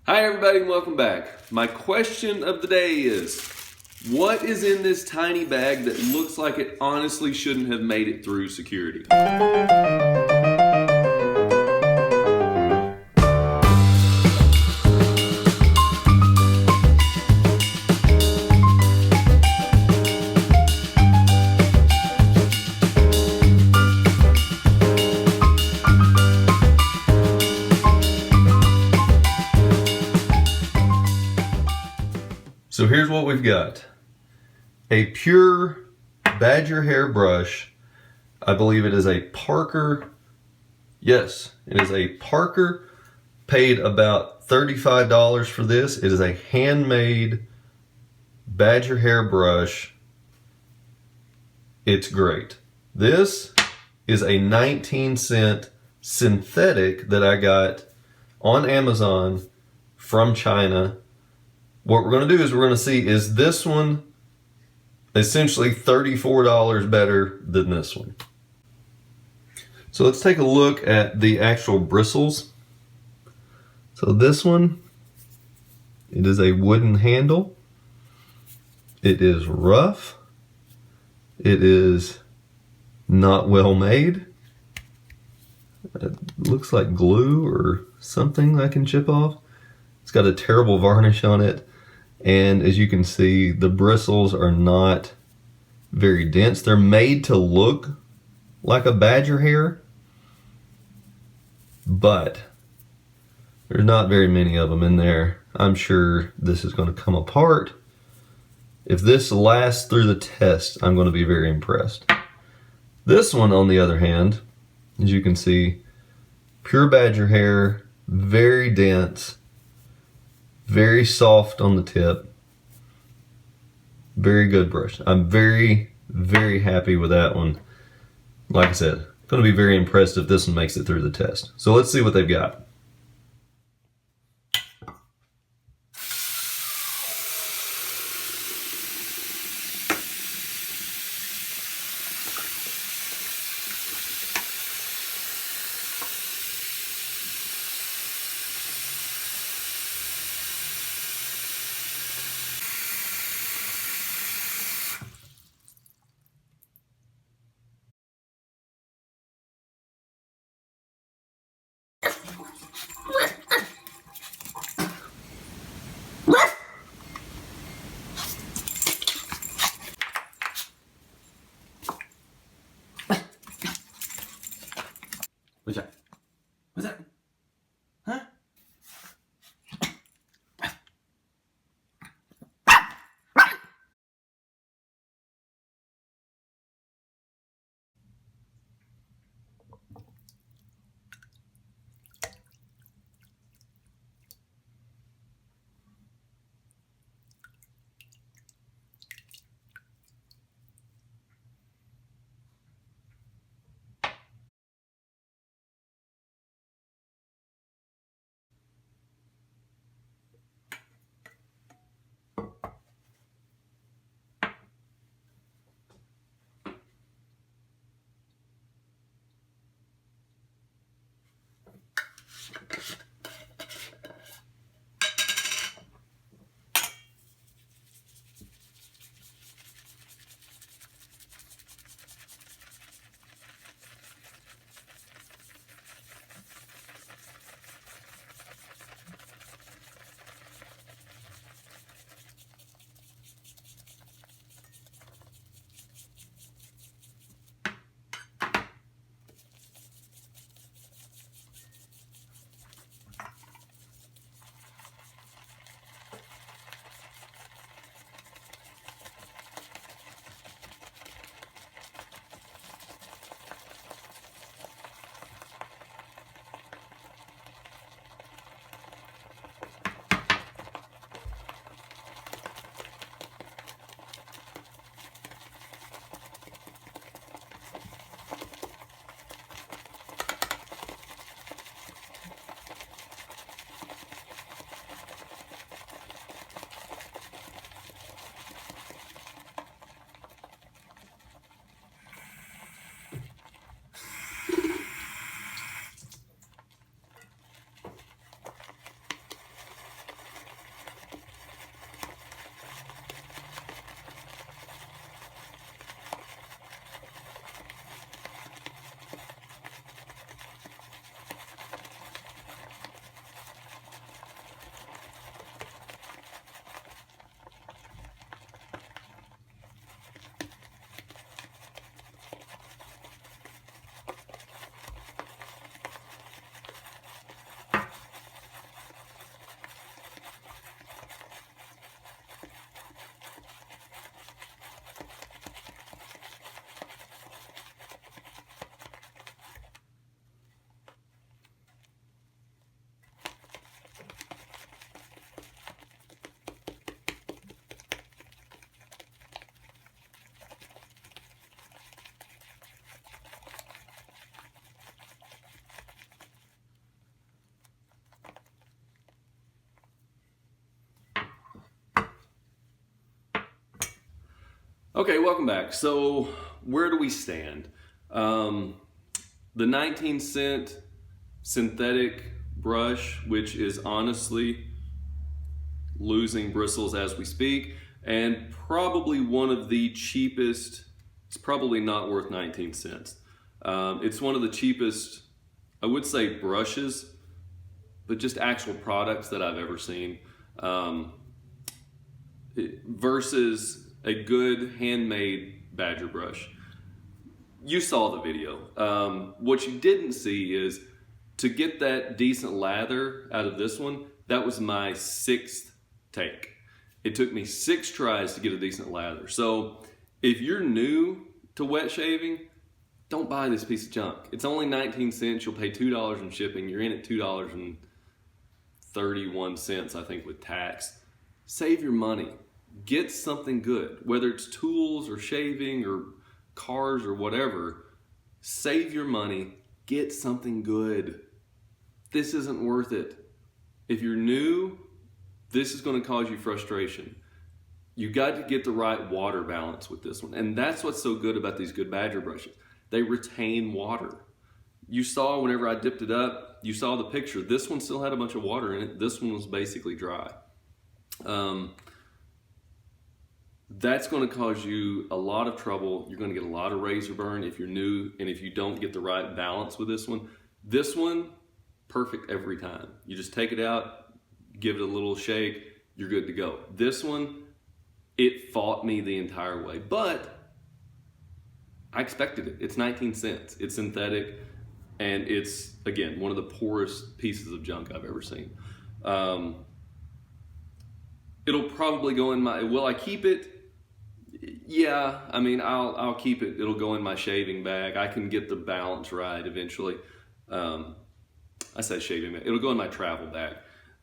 Hi everybody and welcome back. My question of the day is, what is in this tiny bag that looks like it honestly shouldn't have made it through security? So here's what we've got. A pure badger hair brush. I believe it is a Parker. Yes, it is a Parker. Paid about $35 for this. It is a handmade badger hair brush. It's great. This is a 19-cent synthetic that I got on Amazon from China. What we're going to do is we're going to see, is this one essentially $34 better than this one? So let's take a look at the actual bristles. So this one, it is a wooden handle. It is rough. It is not well made. It looks like glue or something I can chip off. It's got a terrible varnish on it. And as you can see, the bristles are not very dense. They're made to look like a badger hair, but there's not very many of them in there. I'm sure this is going to come apart. If this lasts through the test, I'm going to be very impressed. This one, on the other hand, as you can see, pure badger hair, very dense, very soft on the tip, very good brush. I'm very, very happy with that one. Like I said, going to be very impressed if this one makes it through the test. So let's see what they've got. Okay, welcome back. So where do we stand? The 19-cent synthetic brush, which is honestly losing bristles as we speak, and probably one of the cheapest. It's probably not worth 19 cents. It's one of the cheapest, I would say, brushes, but just actual products that I've ever seen, versus a good handmade badger brush. You saw the video. What you didn't see is, to get that decent lather out of this one, that was my 6th take. It took me 6 tries to get a decent lather. So if you're new to wet shaving, don't buy this piece of junk. It's only 19 cents. You'll pay $2 in shipping. You're in at $2.31, I think, with tax. Save your money. Get something good, whether it's tools or shaving or cars or whatever. Save your money. Get something good. This isn't worth it. If you're new, this is going to cause you frustration. You got to get the right water balance with this one. And that's what's so good about these good badger brushes. They retain water. You saw whenever I dipped it up, you saw the picture. This one still had a bunch of water in it. This one was basically dry. That's going to cause you a lot of trouble. You're going to get a lot of razor burn if you're new and if you don't get the right balance with this one. This one, perfect every time. You just take it out, give it a little shake, you're good to go. This one, it fought me the entire way, but I expected it. It's 19 cents. It's synthetic, and it's, again, one of the poorest pieces of junk I've ever seen. It'll probably go in my, will I keep it? Yeah, I mean, I'll keep it. It'll go in my shaving bag. I can get the balance right eventually. I say shaving bag. It'll go in my travel bag.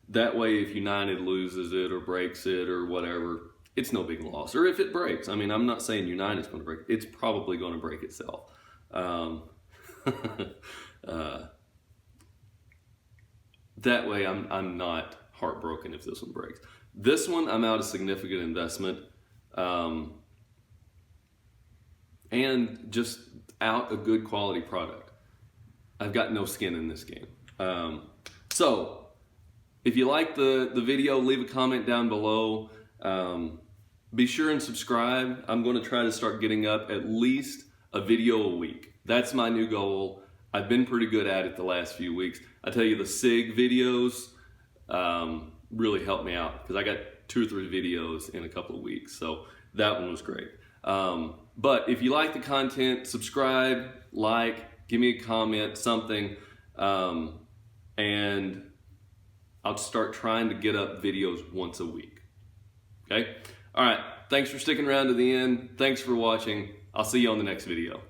That way, if United loses it or breaks it or whatever, it's no big loss. Or if it breaks, I mean, I'm not saying United's going to break. It's probably going to break itself. That way, I'm not heartbroken if this one breaks. This one, I'm out a significant investment, and just out a good quality product. I've got no skin in this game. So, if you like the video, leave a comment down below. Be sure and subscribe. I'm going to try to start getting up at least a video a week. That's my new goal. I've been pretty good at it the last few weeks. I tell you, the SIG videos really helped me out because I got 2 or 3 videos in a couple of weeks. So that one was great. But if you like the content, subscribe, like, give me a comment, something, and I'll start trying to get up videos once a week. Okay? All right. Thanks for sticking around to the end. Thanks for watching. I'll see you on the next video.